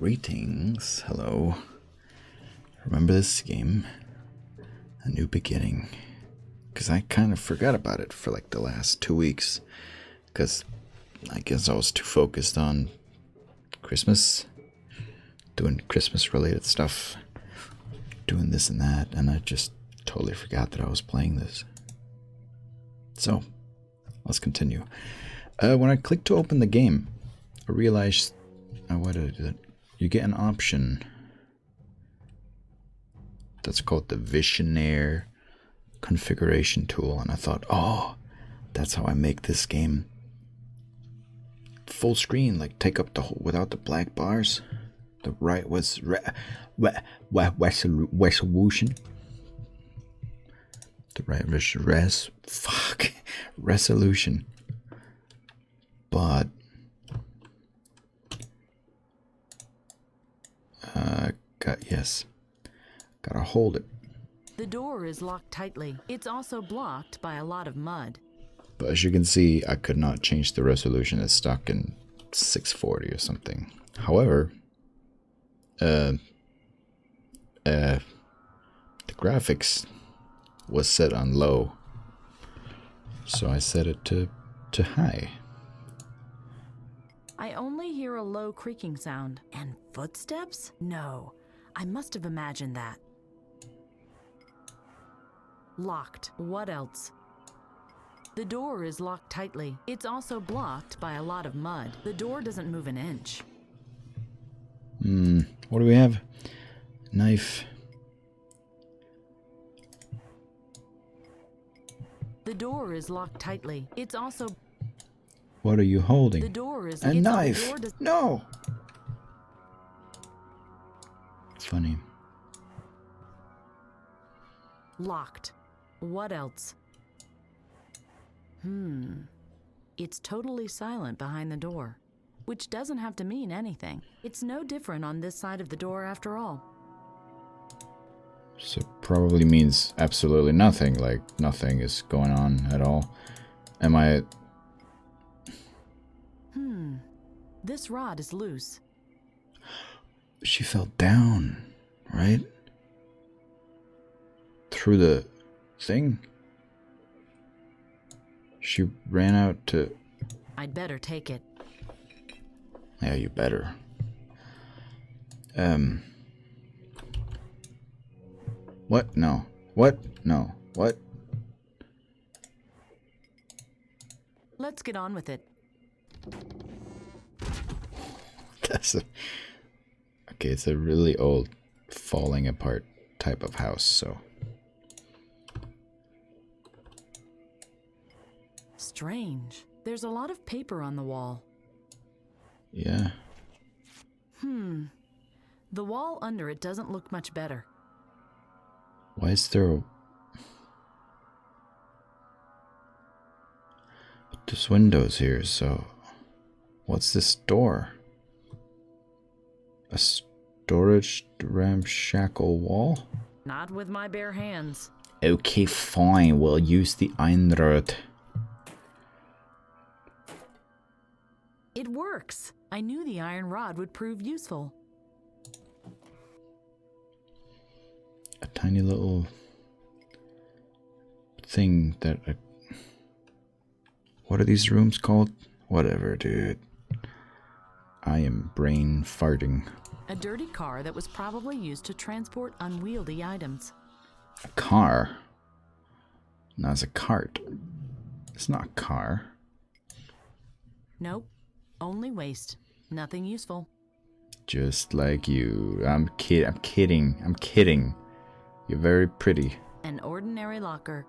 Greetings, hello. Remember this game? A New Beginning. Because I kind of forgot about it for like the last 2 weeks. Because I guess I was too focused on Christmas. Doing Christmas related stuff. Doing this and that. And I just totally forgot that I was playing this. So, let's continue. When I clicked to open the game, I realized... what did I do? You get an option that's called the Visionaire configuration tool, and I thought, oh, that's how I make this game full screen, like take up the whole without the black bars. The right was resolution. The right resolution, but gotta hold it. The door is locked tightly. It's also blocked by a lot of mud. But as you can see, I could not change the resolution. It's stuck in 640 or something. However, the graphics was set on low, so I set it to high. I only hear a low creaking sound. And footsteps? No, I must have imagined that. Locked. What else? The door is locked tightly. It's also blocked by a lot of mud. The door doesn't move an inch. What do we have? Knife. The door is locked tightly. It's also... What are you holding? The door is... A knife! No! Funny. Locked. What else? It's totally silent behind the door, which doesn't have to mean anything. It's no different on this side of the door after all. So probably means absolutely nothing, like nothing is going on at all. Am I... This rod is loose. She fell down, right? Through the thing? She ran out to... I'd better take it. Yeah, you better. What? No. What? No. What? Let's get on with it. That's a... Okay, it's a really old, falling apart type of house, so... Strange. There's a lot of paper on the wall. Yeah. The wall under it doesn't look much better. Why is there a... But there's windows here, so... What's this door? A storage ramshackle wall? Not with my bare hands. Okay, fine. We'll use the iron rod. It works. I knew the iron rod would prove useful. A tiny little thing that... What are these rooms called? Whatever, dude. I am brain farting. A dirty car that was probably used to transport unwieldy items. A car? No, it's a cart. It's not a car. Nope. Only waste. Nothing useful. Just like you. I'm kidding. You're very pretty. An ordinary locker.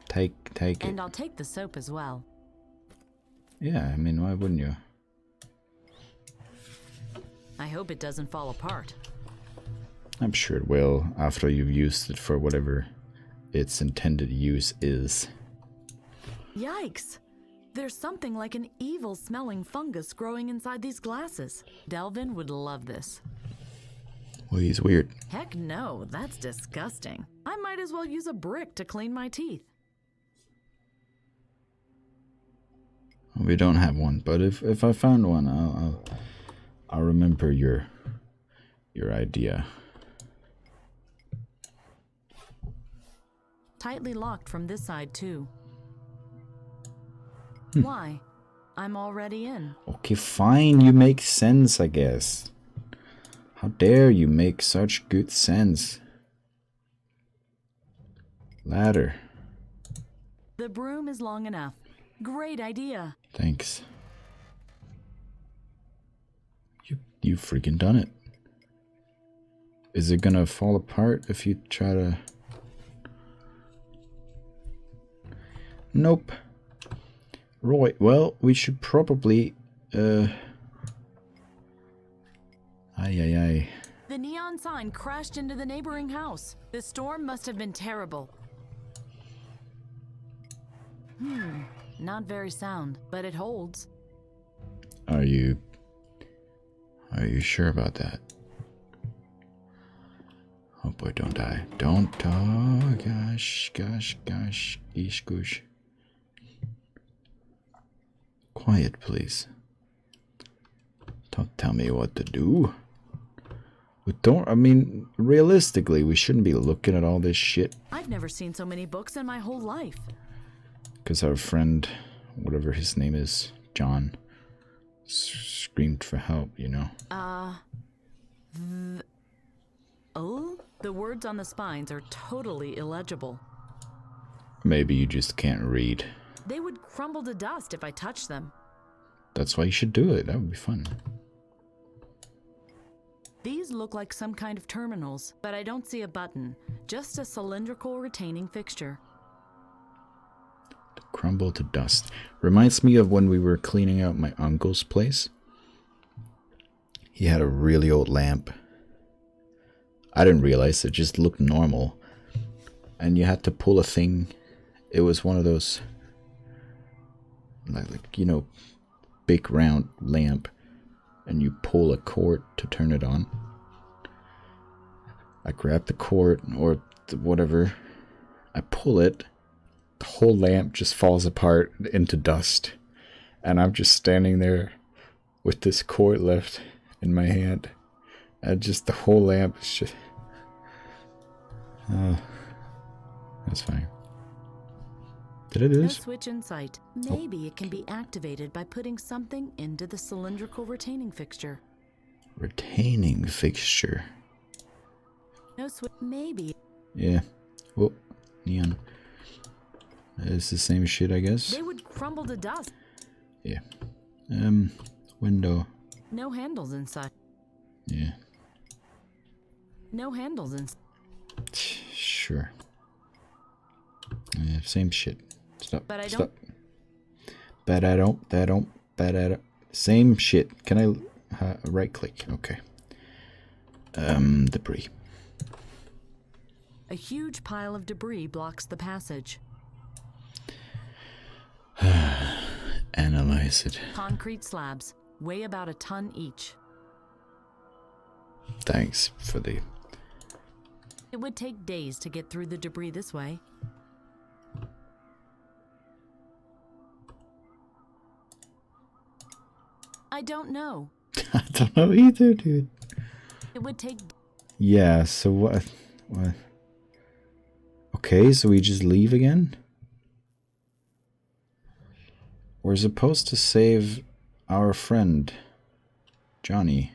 Take it. And I'll take the soap as well. Yeah, I mean, why wouldn't you? I hope it doesn't fall apart. I'm sure it will after you've used it for whatever its intended use is. Yikes! There's something like an evil-smelling fungus growing inside these glasses. Delvin would love this. Well, he's weird. Heck no, that's disgusting. I might as well use a brick to clean my teeth. We don't have one, but if I found one, I'll remember your idea. Tightly locked from this side, too. Why? I'm already in. Okay, fine. You make sense, I guess. How dare you make such good sense? Ladder. The broom is long enough. Great idea. Thanks. You freaking done it. Is it gonna fall apart if you try to... Nope. Right, well, we should probably... Aye, aye, aye. The neon sign crashed into the neighboring house. The storm must have been terrible. Not very sound, but it holds. Are you sure about that? Oh boy, don't die. Don't die. Gosh, geesh, goosh. Quiet, please. Don't tell me what to do. I mean, realistically, we shouldn't be looking at all this shit. I've never seen so many books in my whole life. Because our friend, whatever his name is, John, screamed for help, you know. The words on the spines are totally illegible. Maybe you just can't read. They would crumble to dust if I touched them. That's why you should do it. That would be fun. These look like some kind of terminals, but I don't see a button. Just a cylindrical retaining fixture. Crumble to dust. Reminds me of when we were cleaning out my uncle's place. He had a really old lamp. I didn't realize it just looked normal. And you had to pull a thing. It was one of those, like you know, big round lamp. And you pull a cord to turn it on. I grab the cord or whatever. I pull it. The whole lamp just falls apart into dust. And I'm just standing there with this cord left in my hand. And just the whole lamp is just... Oh, that's fine. Did I do this? No switch in sight. Maybe it can be activated by putting something into the cylindrical retaining fixture. Retaining fixture. No switch. Maybe. Yeah. Oh, neon. It's the same shit, I guess. They would crumble to dust. Yeah. Window. No handles inside. Yeah. No handles inside. Sure. Yeah, same shit. Stop. But I Stop. But I don't. Same shit. Can I right click? Okay. Debris. A huge pile of debris blocks the passage. Analyze it. Concrete slabs weigh about a ton each. Thanks for the... It would take days to get through the debris this way. I don't know. I don't know either, dude. It would take... Yeah, so what? Okay, so we just leave again? We're supposed to save our friend, Johnny.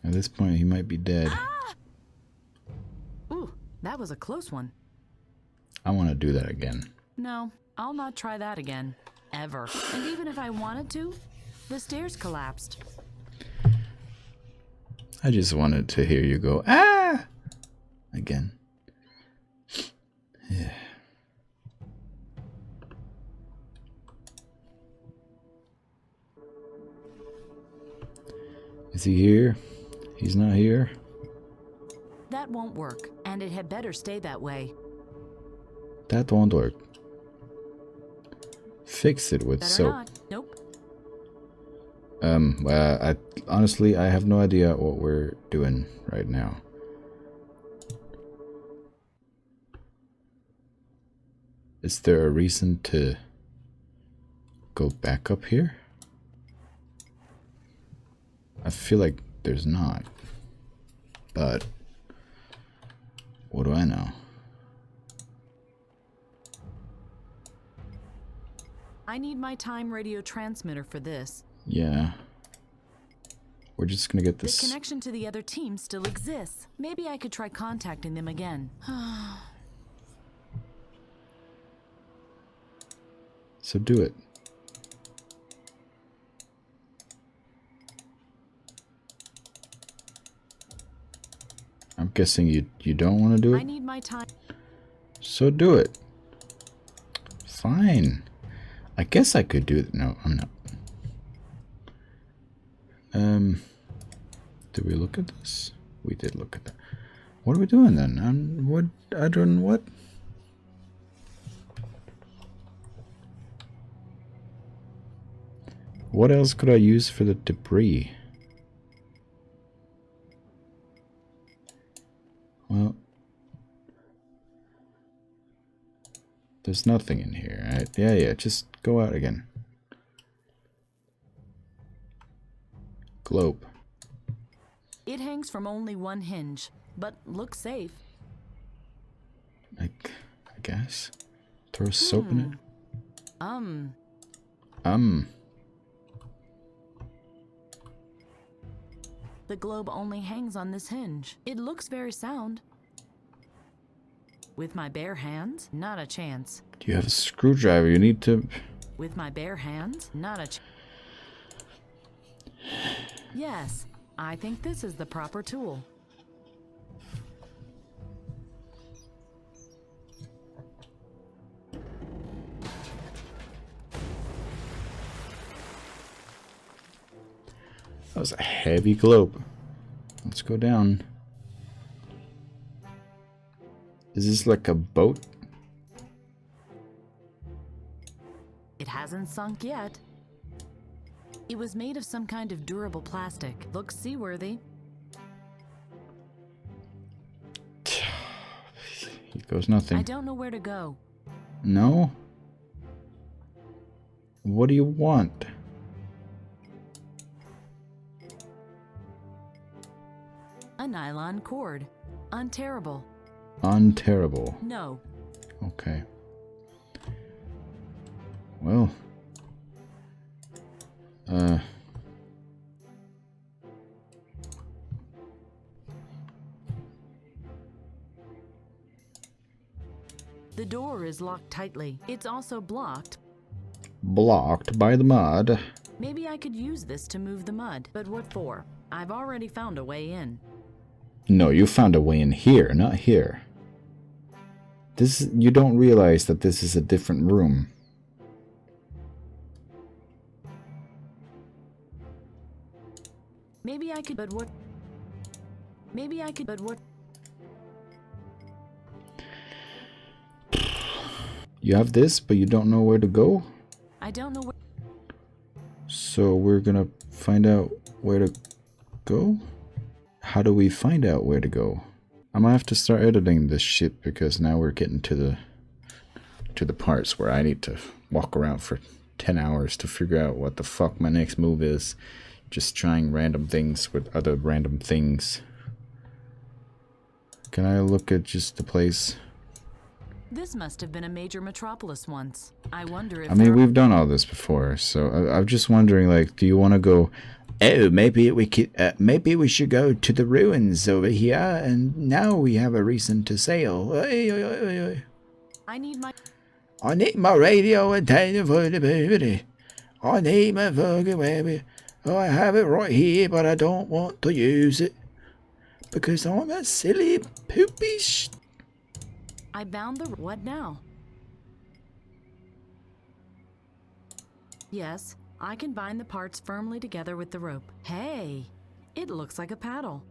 At this point, he might be dead. Ah! Ooh, that was a close one. I want to do that again. No, I'll not try that again. Ever. And even if I wanted to, the stairs collapsed. I just wanted to hear you go, ah! Again. Yeah. Is he here? He's not here? That won't work, and it had better stay that way. That won't work. Fix it with Better soap. not. Nope. Honestly, I have no idea what we're doing right now. Is there a reason to go back up here? I feel like there's not. But what do I know? I need my time radio transmitter for this. Yeah. We're just gonna get The this. connection to the other team still exists. Maybe I could try contacting them again. So do it. I'm guessing you don't want to do it? I need my time. So do it. Fine. I guess I could do it. No, I'm not. Did we look at this? We did look at that. What are we doing then? I don't what? What else could I use for the debris? Well, there's nothing in here, right? Yeah, just go out again. Globe. It hangs from only one hinge, but looks safe. I guess. Throw soap in it. The globe only hangs on this hinge. It looks very sound. With my bare hands, not a chance. Do you have a screwdriver? You need to... With my bare hands, not a chance. Yes, I think this is the proper tool. That was a heavy globe. Let's go down. Is this like a boat? It hasn't sunk yet. It was made of some kind of durable plastic. Looks seaworthy. Here goes nothing. I don't know where to go. No? What do you want? A nylon cord. Unterrible. Unterrible. No. Okay. Well. The door is locked tightly. It's also blocked. Blocked by the mud. Maybe I could use this to move the mud. But what for? I've already found a way in. No, you found a way in here, not here. This, you don't realize that this is a different room. Maybe I could, but what? Maybe I could, but what? You have this, but you don't know where to go? I don't know where. So we're gonna find out where to go? How do we find out where to go? I'm gonna have to start editing this shit because now we're getting to the parts where I need to walk around for 10 hours to figure out what the fuck my next move is. Just trying random things with other random things. Can I look at just the place? This must have been a major metropolis once. I wonder if I mean, we've done all this before, so I'm just wondering, like, do you want to go, oh, maybe we should go to the ruins over here, and now we have a reason to sail. I need my radio antenna for the baby. I need my fucking baby. Oh, I have it right here, but I don't want to use it because I'm a silly poopy I bound the... What now? Yes, I can bind the parts firmly together with the rope. Hey, it looks like a paddle.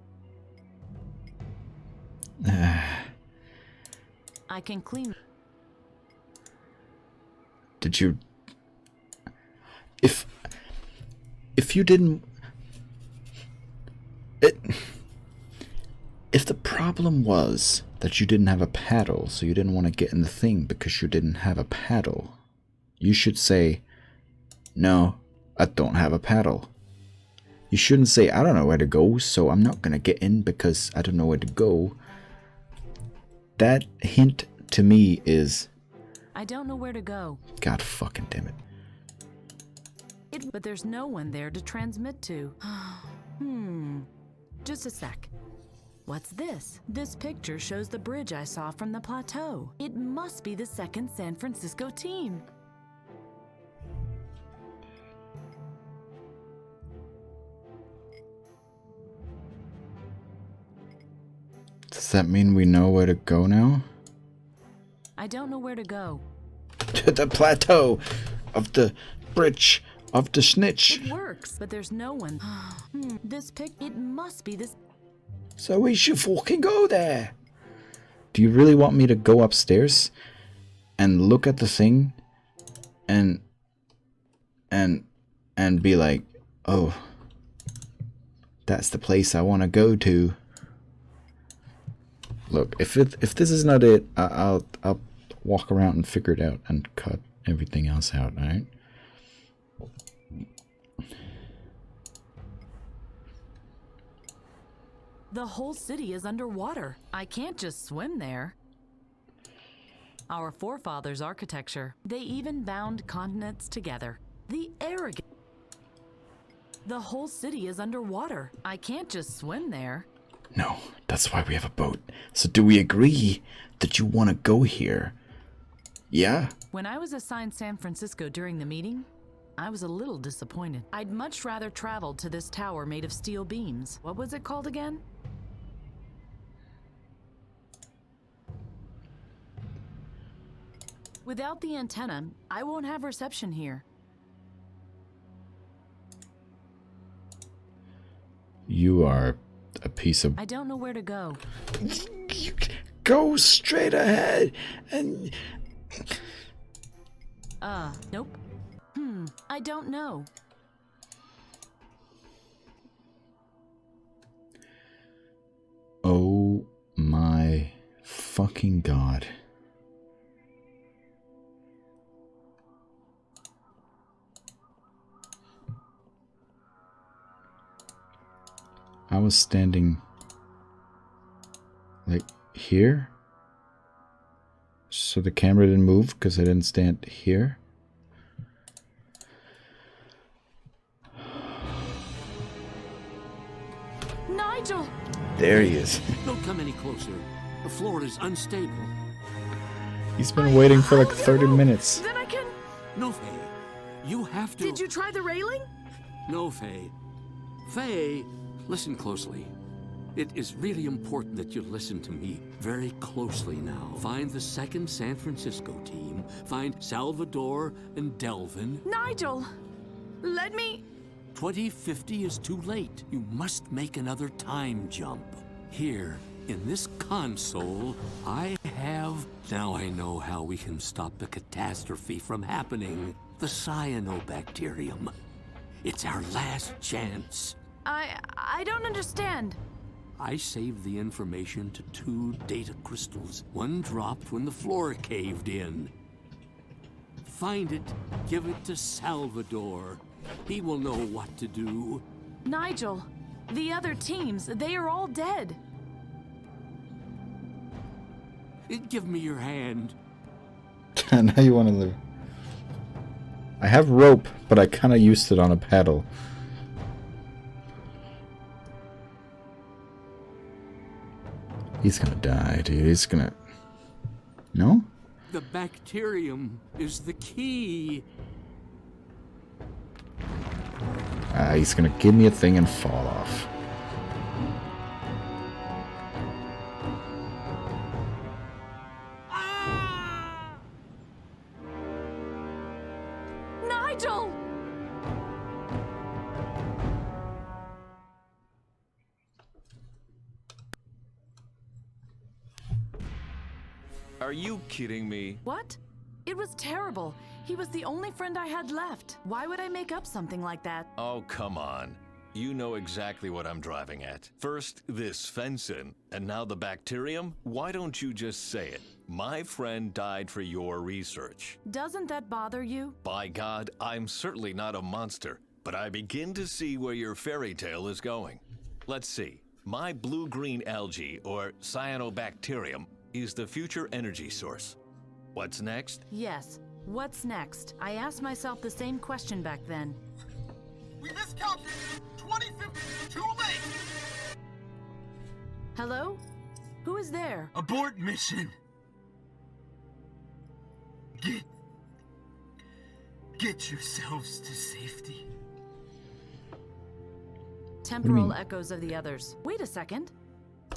I can clean... Did you... If you didn't... If the problem was that you didn't have a paddle, so you didn't want to get in the thing because you didn't have a paddle. You should say, no, I don't have a paddle. You shouldn't say, I don't know where to go, so I'm not going to get in because I don't know where to go. That hint to me is... I don't know where to go. God fucking damn it. But there's no one there to transmit to. Just a sec. What's this? This picture shows the bridge I saw from the plateau. It must be the second San Francisco team. Does that mean we know where to go now? I don't know where to go. To the plateau of the bridge of the snitch. It works, but there's no one. It must be this. So we should fucking go there. Do you really want me to go upstairs and look at the thing and be like, oh, that's the place I want to go to? Look, if this is not it, I'll walk around and figure it out and cut everything else out, alright? The whole city is underwater. I can't just swim there. Our forefathers' architecture, they even bound continents together. The arrogant. The whole city is underwater. I can't just swim there. No, that's why we have a boat. So do we agree that you want to go here? Yeah? When I was assigned San Francisco during the meeting, I was a little disappointed. I'd much rather travel to this tower made of steel beams. What was it called again? Without the antenna, I won't have reception here. You are a piece of... I don't know where to go. You go straight ahead and... Nope. I don't know. Oh my fucking God. I was standing like here, so the camera didn't move because I didn't stand here. Nigel! There he is. Don't come any closer. The floor is unstable. He's been waiting for like 30 minutes. Then I can... No, Faye. You have to... Did you try the railing? No, Faye. Faye, listen closely. It is really important that you listen to me very closely now. Find the second San Francisco team. Find Salvador and Delvin. Nigel! Let me... 2050 is too late. You must make another time jump. Here, in this console, I have... Now I know how we can stop the catastrophe from happening. The cyanobacterium. It's our last chance. I don't understand. I saved the information to 2 data crystals. One dropped when the floor caved in. Find it, give it to Salvador. He will know what to do. Nigel, the other teams, they are all dead. Give me your hand. Now you want to live. I have rope, but I kind of used it on a paddle. He's gonna die, dude. He's gonna... No? The bacterium is the key. He's gonna give me a thing and fall off. Nigel! Are you kidding me? What? It was terrible. He was the only friend I had left. Why would I make up something like that? Oh, come on. You know exactly what I'm driving at. First, this fence-in, and now the bacterium? Why don't you just say it? My friend died for your research. Doesn't that bother you? By God, I'm certainly not a monster, but I begin to see where your fairy tale is going. Let's see. My blue-green algae, or cyanobacterium, is the future energy source. What's next? Yes. What's next? I asked myself the same question back then. We miscalculated 2050 too late! Hello? Who is there? Abort mission! Get yourselves to safety. Temporal echoes of the others. Wait a second.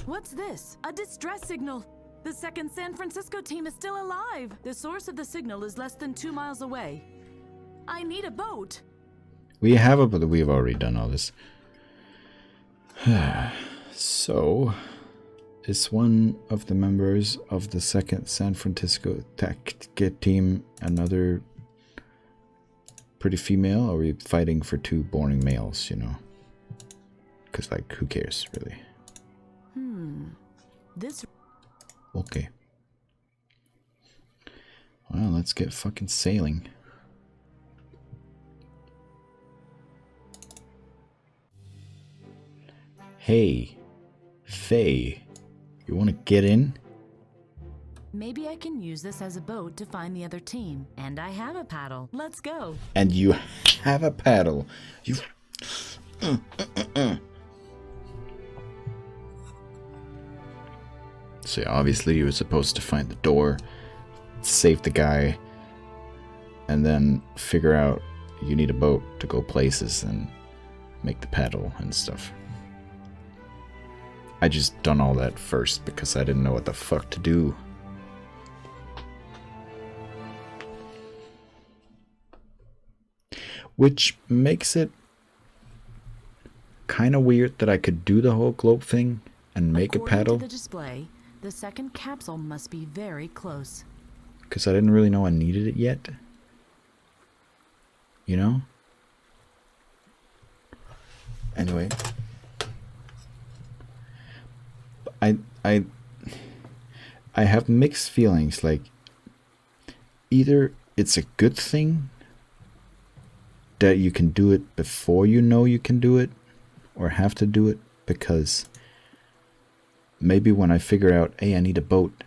What's this? A distress signal! The second San Francisco team is still alive! The source of the signal is less than 2 miles away. I need a boat! We have a, but we've already done all this. So, is one of the members of the second San Francisco tech team another pretty female? Or are we fighting for two boring males, you know? Because, like, who cares, really? This... Okay. Well, let's get fucking sailing. Hey, Faye, you want to get in? Maybe I can use this as a boat to find the other team. And I have a paddle. Let's go. And you have a paddle. You... So obviously you were supposed to find the door, save the guy, and then figure out you need a boat to go places and make the paddle and stuff. I just done all that first because I didn't know what the fuck to do. Which makes it kind of weird that I could do the whole globe thing and make a paddle. According to the display, the second capsule must be very close. Because I didn't really know I needed it yet. You know? Anyway. I have mixed feelings. Like, either it's a good thing that you can do it before you know you can do it, or have to do it because maybe when I figure out, hey, I need a boat,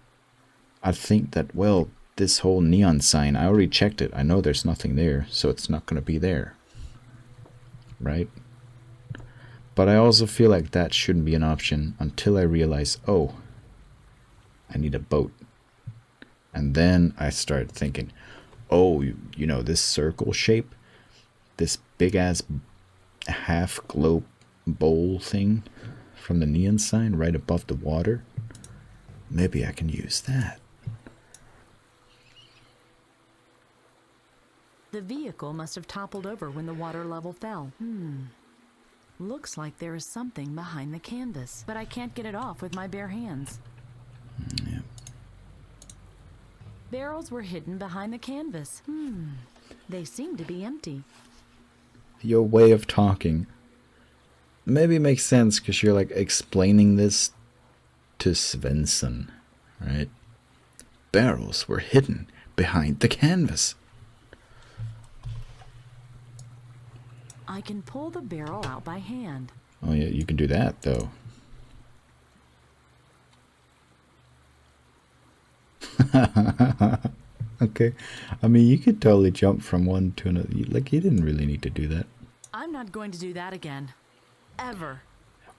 I think that, well, this whole neon sign, I already checked it. I know there's nothing there, so it's not going to be there. Right? But I also feel like that shouldn't be an option until I realize, oh, I need a boat. And then I start thinking, oh, you know, this circle shape, this big-ass half-globe bowl thing from the neon sign right above the water, maybe I can use that. The vehicle must have toppled over when the water level fell. Looks like there is something behind the canvas, but I can't get it off with my bare hands. Yeah. Barrels were hidden behind the canvas. They seem to be empty. Your way of talking maybe makes sense because you're like explaining this to Svensson, right? Barrels were hidden behind the canvas. I can pull the barrel out by hand. Oh yeah, you can do that though. Okay. I mean, you could totally jump from one to another. Like, you didn't really need to do that. I'm not going to do that again. Ever.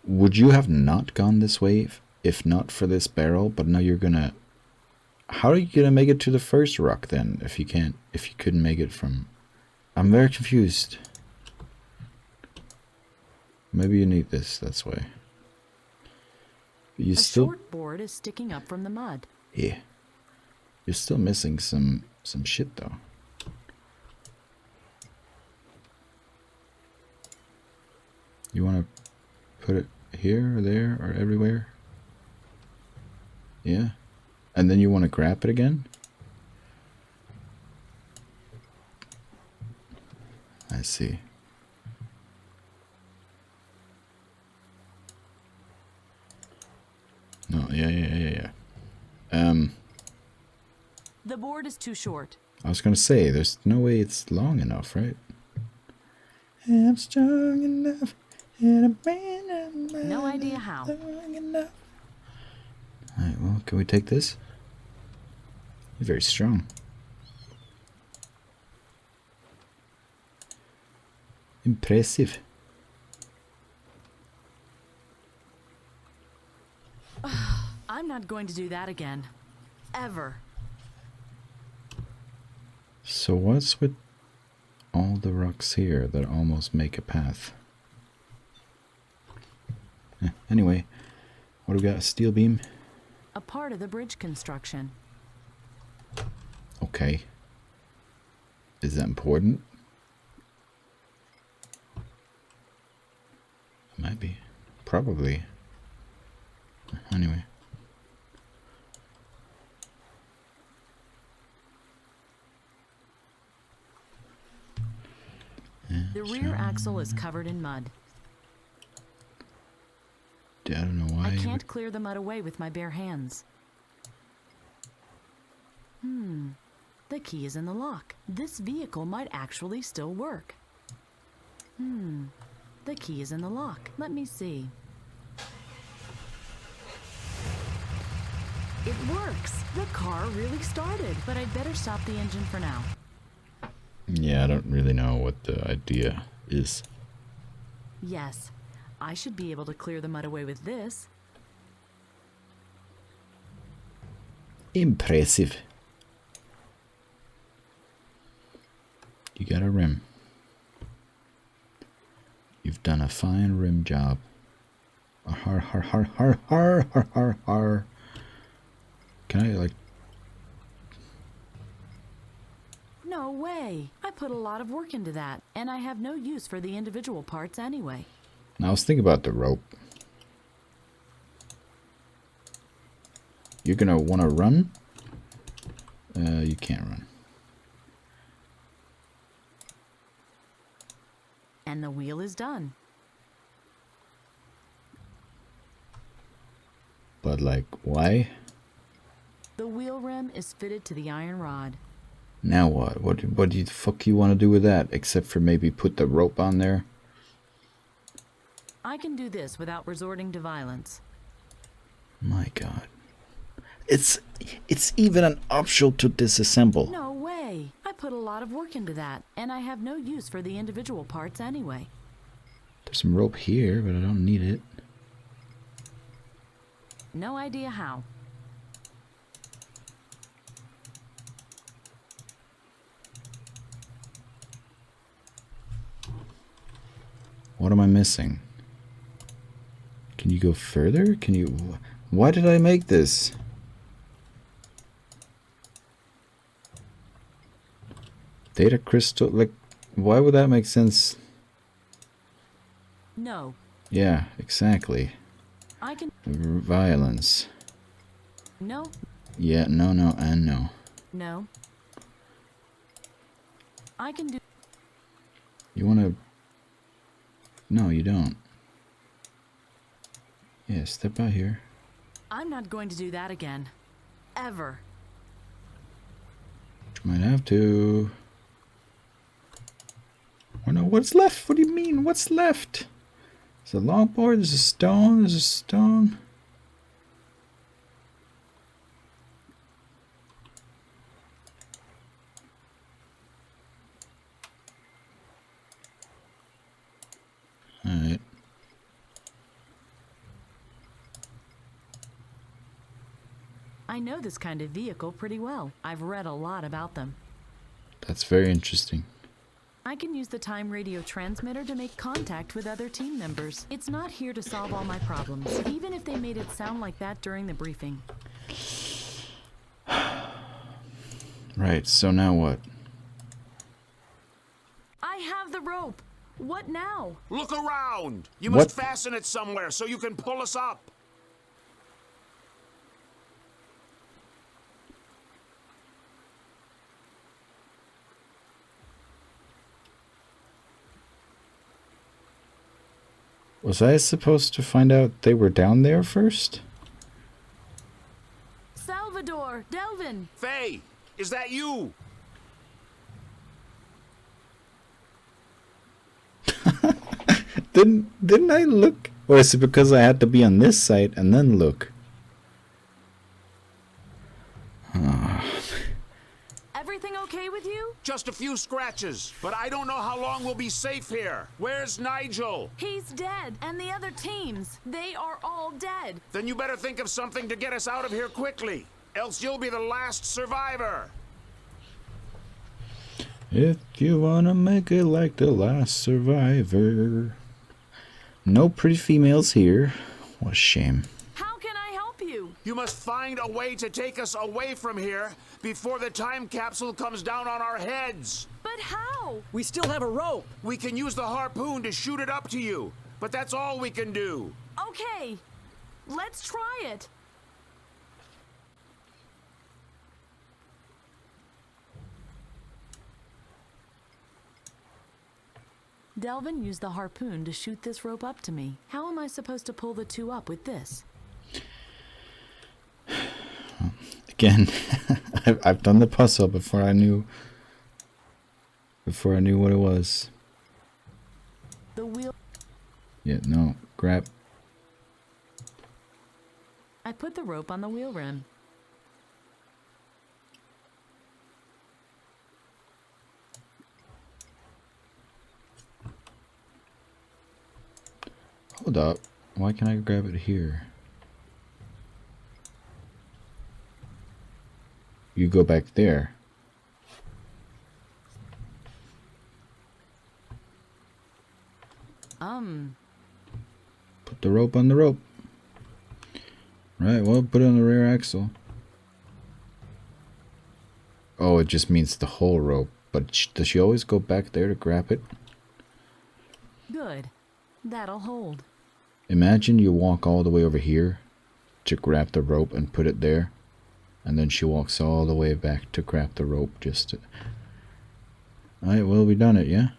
Would you have not gone this way if not for this barrel? But now you're gonna... How are you gonna make it to the first rock then? If you couldn't make it from... I'm very confused. Maybe you need this, that's why. You A still... short board is sticking up from the mud. Yeah. You're still missing some shit though. You want to put it here or there or everywhere? Yeah. And then you want to grab it again? I see. The board is too short. I was gonna say, there's no way it's long enough, right? I'm strong enough, and I'm No idea how. long enough. Alright, well, can we take this? You're very strong. Impressive. I'm not going to do that again. Ever. So what's with all the rocks here that almost make a path? Anyway, what do we got? A steel beam? A part of the bridge construction. Okay. Is that important? Might be. Probably. Anyway. The rear axle is covered in mud. I don't know why. I can't clear the mud away with my bare hands. The key is in the lock. This vehicle might actually still work. The key is in the lock. Let me see. It works. The car really started, but I'd better stop the engine for now. Yeah, I don't really know what the idea is. Yes, I should be able to clear the mud away with this. Impressive. You got a rim. You've done a fine rim job. Har har har har har har har har. Can I like? No way. I put a lot of work into that, and I have no use for the individual parts anyway. Now I was thinking about the rope. You're gonna want to run? You can't run. And the wheel is done. But like, why? The wheel rim is fitted to the iron rod. Now what? What do you fuck you want to do with that? Except for maybe put the rope on there? I can do this without resorting to violence. My God. It's even an option to disassemble. No way. I put a lot of work into that, and I have no use for the individual parts anyway. There's some rope here, but I don't need it. No idea how. What am I missing? Can you go further? Can you... Why did I make this? Data crystal... Like, why would that make sense? No. Yeah, exactly. I can... Violence. No. Yeah, no, no, and no. No. I can do... You wanna... No, you don't. Yeah, step out here. I'm not going to do that again. Ever. You might have to. Oh no, what's left? What do you mean? What's left? There's a longboard, there's a stone, there's a stone. Alright. I know this kind of vehicle pretty well. I've read a lot about them. That's very interesting. I can use the time radio transmitter to make contact with other team members. It's not here to solve all my problems, even if they made it sound like that during the briefing. Right, so now what? I have the rope. What now? Look around! You What? must fasten it somewhere so you can pull us up. Was I supposed to find out they were down there first? Salvador, Delvin. Faye, is that you? Didn't I look? Or is it because I had to be on this side and then look? Everything okay with you? Just a few scratches, but I don't know how long we'll be safe here. Where's Nigel? He's dead, and the other teams, they are all dead. Then you better think of something to get us out of here quickly, else you'll be the last survivor. If you wanna make it like the last survivor. No pretty females here. What a shame. How can I help you? You must find a way to take us away from here before the time capsule comes down on our heads. But how? We still have a rope. We can use the harpoon to shoot it up to you, but that's all we can do. Okay, let's try it. Delvin used the harpoon to shoot this rope up to me. How am I supposed to pull the two up with this? Again, I've done the puzzle before I knew what it was. The wheel. Yeah, no, grab. I put the rope on the wheel rim. Hold up. Why can't I grab it here? You go back there. Put the rope on the rope. Right, well, put it on the rear axle. Oh, it just means the whole rope. But does she always go back there to grab it? Good. That'll hold. Imagine you walk all the way over here to grab the rope and put it there. And then she walks all the way back to grab the rope just to... Alright, well, we done it, yeah?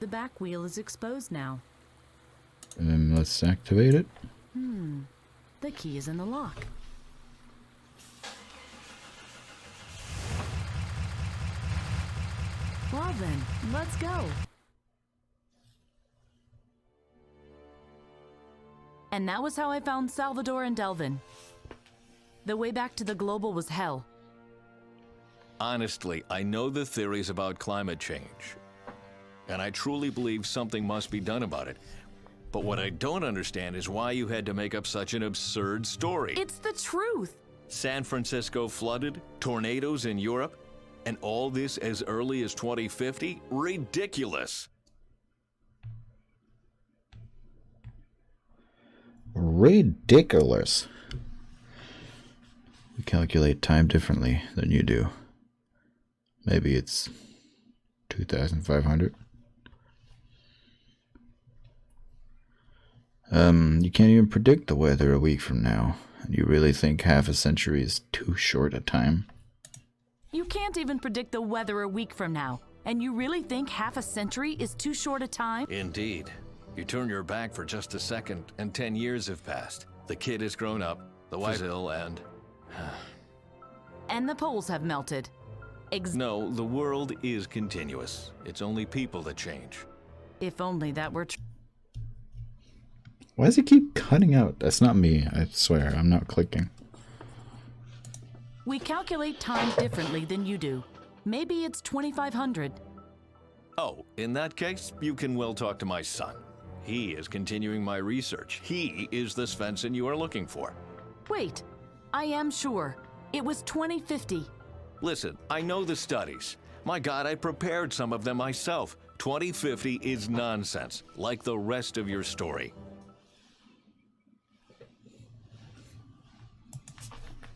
The back wheel is exposed now. And then let's activate it. The key is in the lock. Well then, let's go. And that was how I found Salvador and Delvin. The way back to the global was hell. Honestly, I know the theories about climate change, and I truly believe something must be done about it. But what I don't understand is why you had to make up such an absurd story. It's the truth. San Francisco flooded, tornadoes in Europe, and all this as early as 2050? Ridiculous. Ridiculous. We calculate time differently than you do. Maybe it's 2,500. You can't even predict the weather a week from now. And you really think half a century is too short a time? You can't even predict the weather a week from now. And you really think half a century is too short a time? Indeed. You turn your back for just a second, and 10 years have passed. The kid has grown up, the wife's ill, and... And the poles have melted. No, the world is continuous. It's only people that change. If only that were true. Why does it keep cutting out? That's not me, I swear. I'm not clicking. We calculate time differently than you do. Maybe it's 2,500. Oh, in that case, you can well talk to my son. He is continuing my research. He is the Svensson you are looking for. Wait, I am sure. It was 2050. Listen, I know the studies. My God, I prepared some of them myself. 2050 is nonsense, like the rest of your story.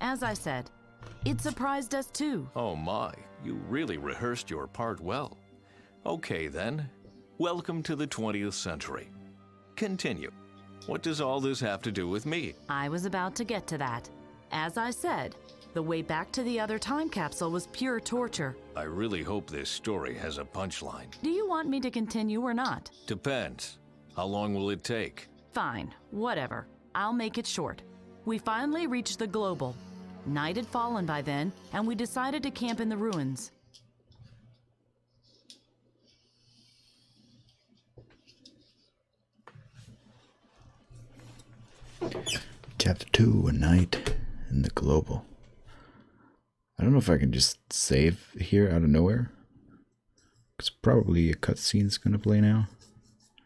As I said, it surprised us too. Oh my, you really rehearsed your part well. Okay then, welcome to the 20th century. Continue. What does all this have to do with me? I was about to get to that. As I said, the way back to the other time capsule was pure torture. I really hope this story has a punchline. Do you want me to continue or not? Depends. How long will it take? Fine, whatever. I'll make it short. We finally reached the global. Night had fallen by then, and we decided to camp in the ruins. Chapter 2, A Night in the Global. I don't know if I can just save here out of nowhere. Because probably a cutscene's gonna play now.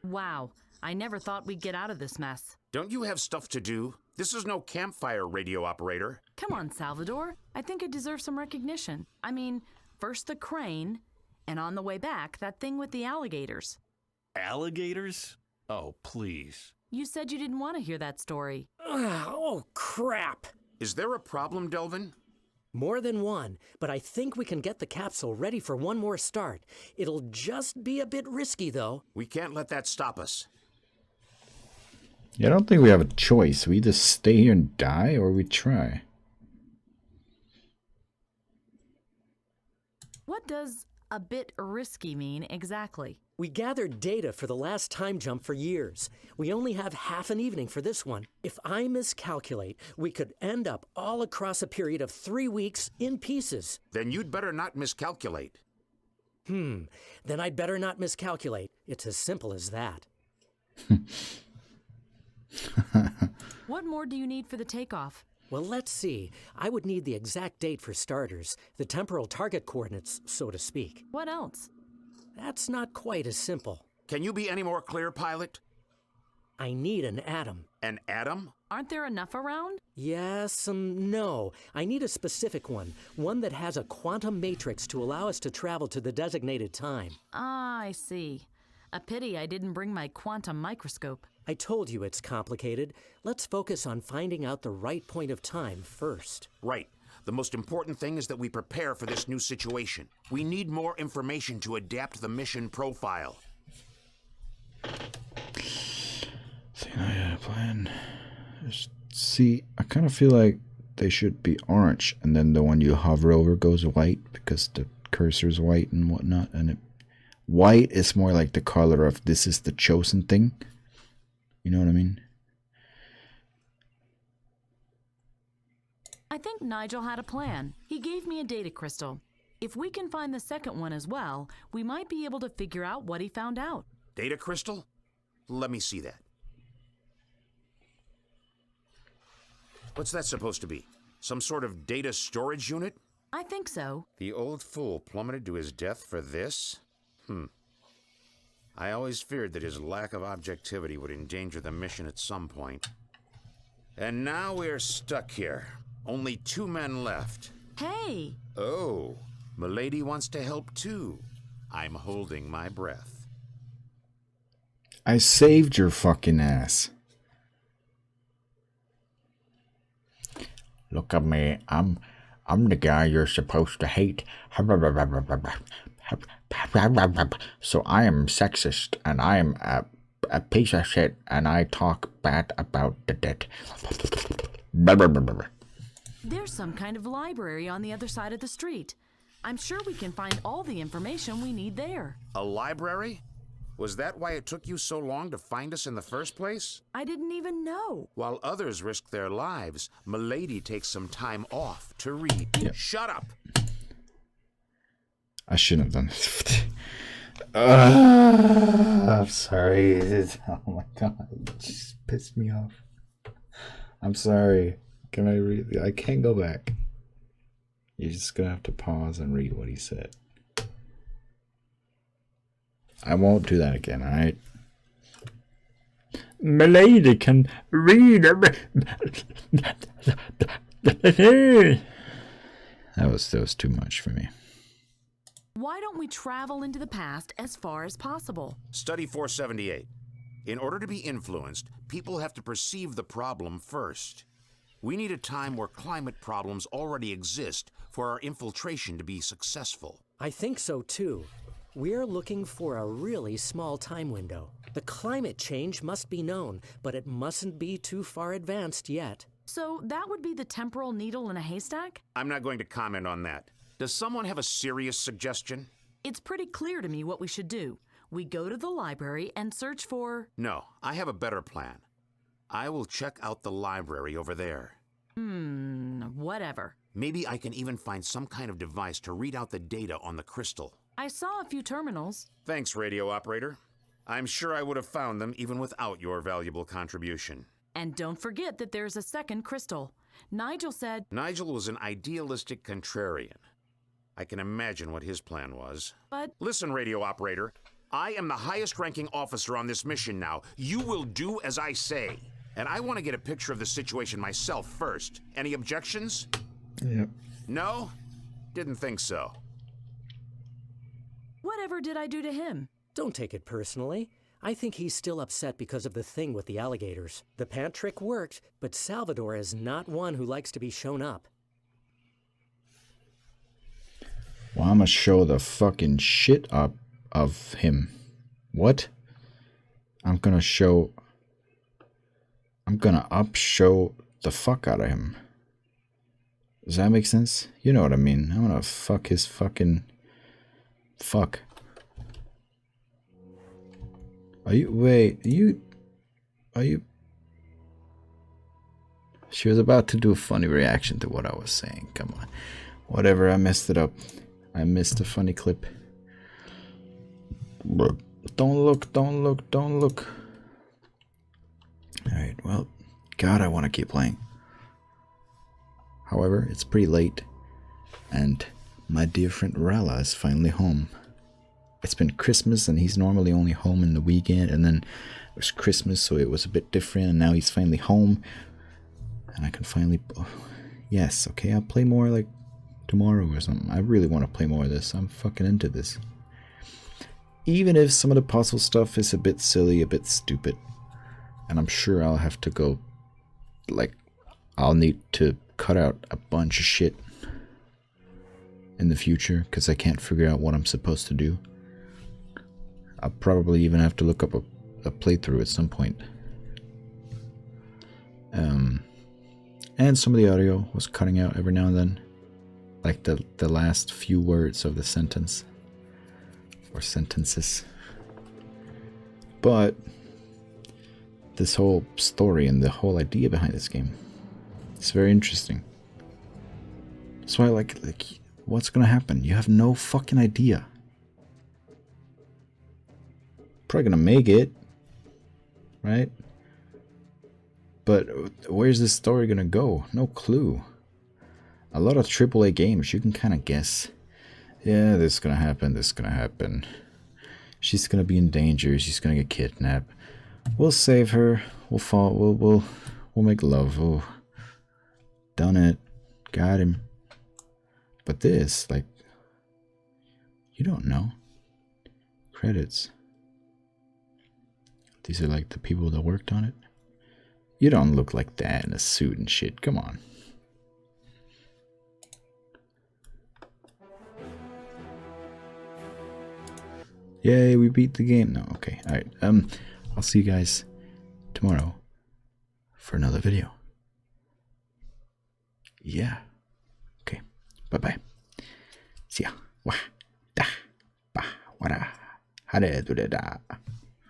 Wow, I never thought we'd get out of this mess. Don't you have stuff to do? This is no campfire, radio operator. Come on, Salvador. I think it deserves some recognition. I mean, first the crane, and on the way back, that thing with the alligators. Alligators? Oh, please. You said you didn't want to hear that story. Oh, crap. Is there a problem, Delvin? More than one, but I think we can get the capsule ready for one more start. It'll just be a bit risky, though. We can't let that stop us. Yeah, I don't think we have a choice. We either stay here and die, or we try. What does a bit risky mean exactly? We gathered data for the last time jump for years. We only have half an evening for this one. If I miscalculate, we could end up all across a period of 3 weeks in pieces. Then you'd better not miscalculate. Then I'd better not miscalculate. It's as simple as that. What more do you need for the takeoff? Well, let's see. I would need the exact date for starters, the temporal target coordinates, so to speak. What else? That's not quite as simple. Can you be any more clear, pilot? I need an atom. An atom? Aren't there enough around? Yes, no. I need a specific one that has a quantum matrix to allow us to travel to the designated time. Ah, I see. A pity I didn't bring my quantum microscope. I told you it's complicated. Let's focus on finding out the right point of time first. Right. The most important thing is that we prepare for this new situation. We need more information to adapt the mission profile. See, I had a plan. See, I kind of feel like they should be orange, and then the one you hover over goes white because the cursor's white and whatnot. And white is more like the color of this is the chosen thing. You know what I mean? I think Nigel had a plan. He gave me a data crystal. If we can find the second one as well, we might be able to figure out what he found out. Data crystal? Let me see that. What's that supposed to be? Some sort of data storage unit? I think so. The old fool plummeted to his death for this? I always feared that his lack of objectivity would endanger the mission at some point. And now we're stuck here. Only 2 men left. Hey! Oh, Milady wants to help too. I'm holding my breath. I saved your fucking ass. Look at me. I'm the guy you're supposed to hate. So I am sexist, and I am a piece of shit, and I talk bad about the dead. There's some kind of library on the other side of the street. I'm sure we can find all the information we need there. A library? Was that why it took you so long to find us in the first place? I didn't even know. While others risk their lives, Milady takes some time off to read. Yep. Shut up! I shouldn't have done this. I'm sorry. Oh my god, it just pissed me off. I'm sorry. Can I read? I can't go back. You're just gonna have to pause and read what he said. I won't do that again, alright? Milady can read. That was too much for me. Why don't we travel into the past as far as possible? Study 478. In order to be influenced, people have to perceive the problem first. We need a time where climate problems already exist for our infiltration to be successful. I think so too. We're looking for a really small time window. The climate change must be known, but it mustn't be too far advanced yet. So that would be the temporal needle in a haystack? I'm not going to comment on that. Does someone have a serious suggestion? It's pretty clear to me what we should do. We go to the library and search for... No, I have a better plan. I will check out the library over there. Whatever. Maybe I can even find some kind of device to read out the data on the crystal. I saw a few terminals. Thanks, radio operator. I'm sure I would have found them even without your valuable contribution. And don't forget that there's a second crystal. Nigel said... Nigel was an idealistic contrarian. I can imagine what his plan was. But... Listen, radio operator. I am the highest-ranking officer on this mission now. You will do as I say. And I want to get a picture of the situation myself first. Any objections? Yep. No? Didn't think so. Whatever did I do to him? Don't take it personally. I think he's still upset because of the thing with the alligators. The pant trick worked, but Salvador is not one who likes to be shown up. Well, I'm gonna show the fucking shit up of him. What? I'm gonna up-show the fuck out of him. Does that make sense? You know what I mean. I'm gonna fuck his fucking... Fuck. Are you... She was about to do a funny reaction to what I was saying. Come on. Whatever, I messed it up. I missed a funny clip. Don't look, don't look, don't look. Alright, well, God, I want to keep playing. However, it's pretty late, and my dear friend Rella is finally home. It's been Christmas, and he's normally only home in the weekend, and then it was Christmas, so it was a bit different, and now he's finally home, and I can finally... Oh, yes, okay, I'll play more, like, tomorrow or something. I really want to play more of this. I'm fucking into this. Even if some of the puzzle stuff is a bit silly, a bit stupid, and I'm sure I'll have to go, like, I'll need to cut out a bunch of shit in the future because I can't figure out what I'm supposed to do. I'll probably even have to look up a playthrough at some point. And some of the audio was cutting out every now and then, like the last few words of the sentence or sentences. But this whole story and the whole idea behind this game, it's very interesting. That's why, like, what's gonna happen? You have no fucking idea. Probably gonna make it, right? But where's this story gonna go? No clue. A lot of AAA games, you can kind of guess. Yeah, this is gonna happen, this is gonna happen. She's gonna be in danger, she's gonna get kidnapped. We'll save her, we'll fall, we'll make love. Oh, done it. Got him. But this, like, you don't know. Credits. These are like the people that worked on it. You don't look like that in a suit and shit. Come on. Yay, we beat the game. No, okay. Alright. I'll see you guys tomorrow for another video. Yeah. Okay. Bye-bye. See ya. Wah. Da. Ba. Wada. Hade. Do da.